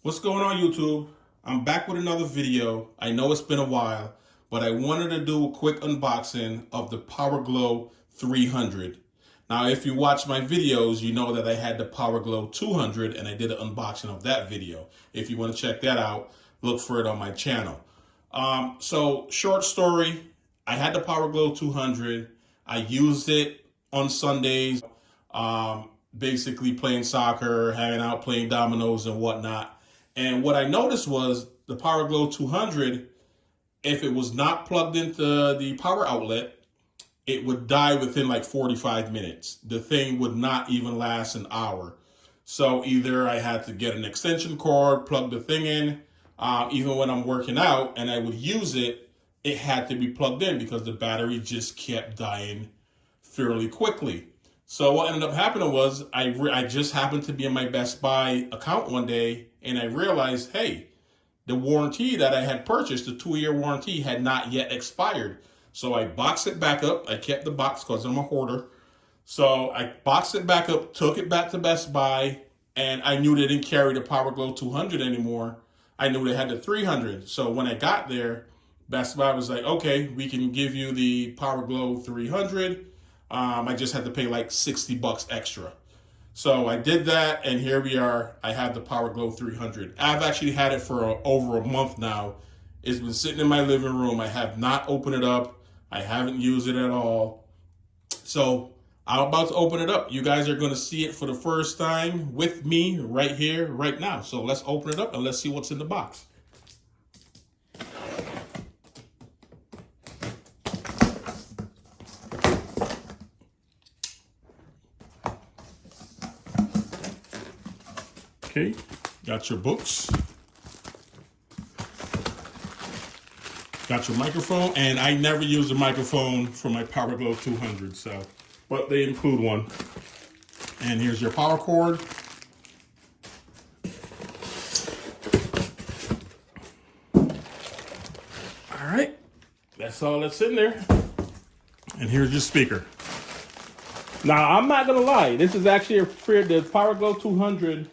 What's going on, YouTube? I'm back with another video. I know it's been a while, but I wanted to do a quick unboxing of the Power Glow 300. Now, if you watch my videos, you know that I had the Power Glow 200 and I did an unboxing of that video. If you want to check that out, look for it on my channel. Short story, I had the Power Glow 200. I used it on Sundays, basically playing soccer, hanging out, playing dominoes and whatnot. And what I noticed was the Power Glow 200, if it was not plugged into the power outlet, it would die within like 45 minutes. The thing would not even last an hour. So either I had to get an extension cord, plug the thing in, even when I'm working out and I would use it, it had to be plugged in because the battery just kept dying fairly quickly. So what ended up happening was I just happened to be in my Best Buy account one day and I realized, hey, the warranty that I had purchased, the 2-year warranty, had not yet expired. So I boxed it back up. I kept the box because I'm a hoarder. So I boxed it back up, took it back to Best Buy, and I knew they didn't carry the Power Glow 200 anymore. I knew they had the 300. So when I got there, Best Buy was like, okay, we can give you the Power Glow 300. I just had to pay like $60 extra. So I did that, and here we are. I have the Power Glow 300. I've actually had it for over a month now. It's been sitting in my living room. I have not opened it up. I haven't used it at all. So I'm about to open it up. You guys are going to see it for the first time with me right here, right now. So let's open it up and let's see what's in the box. Okay, got your books, got your microphone, and I never use a microphone for my Power Glow 200, so, but they include one. And here's your power cord. All right, that's all that's in there. And here's your speaker. Now, I'm not gonna lie, this is actually the Power Glow 200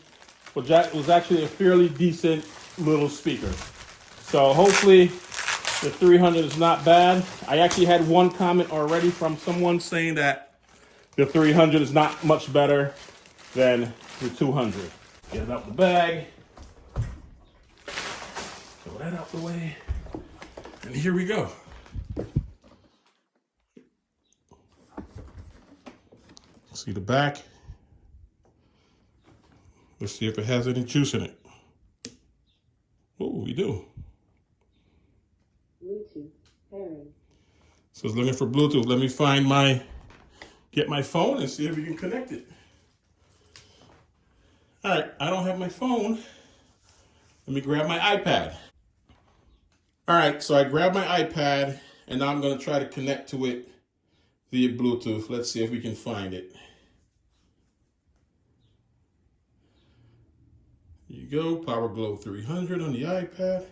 was actually a fairly decent little speaker. So hopefully the 300 is not bad. I actually had one comment already from someone saying that the 300 is not much better than the 200. Get it out the bag. Throw that out the way. And here we go. See the back. Let's see if it has any juice in it. Oh, we do. Bluetooth pairing. So it's looking for Bluetooth. Let me get my phone and see if we can connect it. All right, I don't have my phone. Let me grab my iPad. All right, so I grabbed my iPad and now I'm gonna try to connect to it via Bluetooth. Let's see if we can find it. Here you go, Power Glow 300 on the iPad.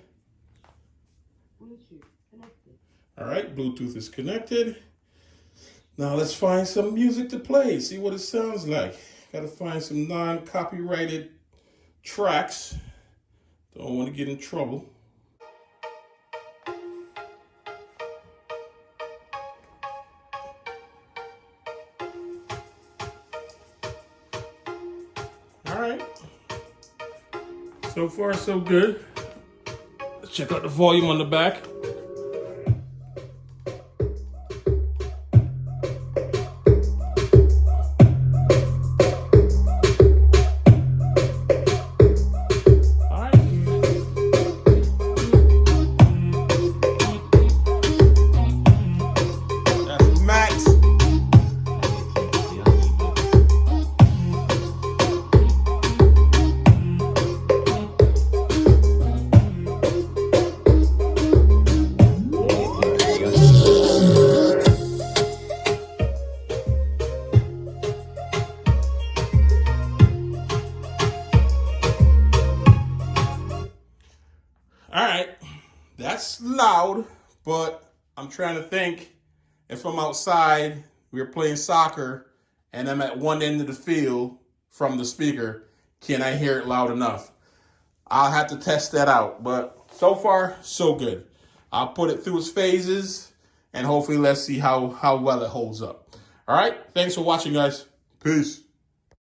Bluetooth connected. All right, Bluetooth is connected. Now let's find some music to play, see what it sounds like. Gotta find some non-copyrighted tracks. Don't want to get in trouble. All right. So far, so good. Let's check out the volume on the back. All right. That's max. All right, that's loud, but I'm trying to think if I'm outside, we're playing soccer, and I'm at one end of the field from the speaker, can I hear it loud enough? I'll have to test that out. But so far, so good. I'll put it through its phases, and hopefully let's see how well it holds up. All right, thanks for watching, guys. Peace.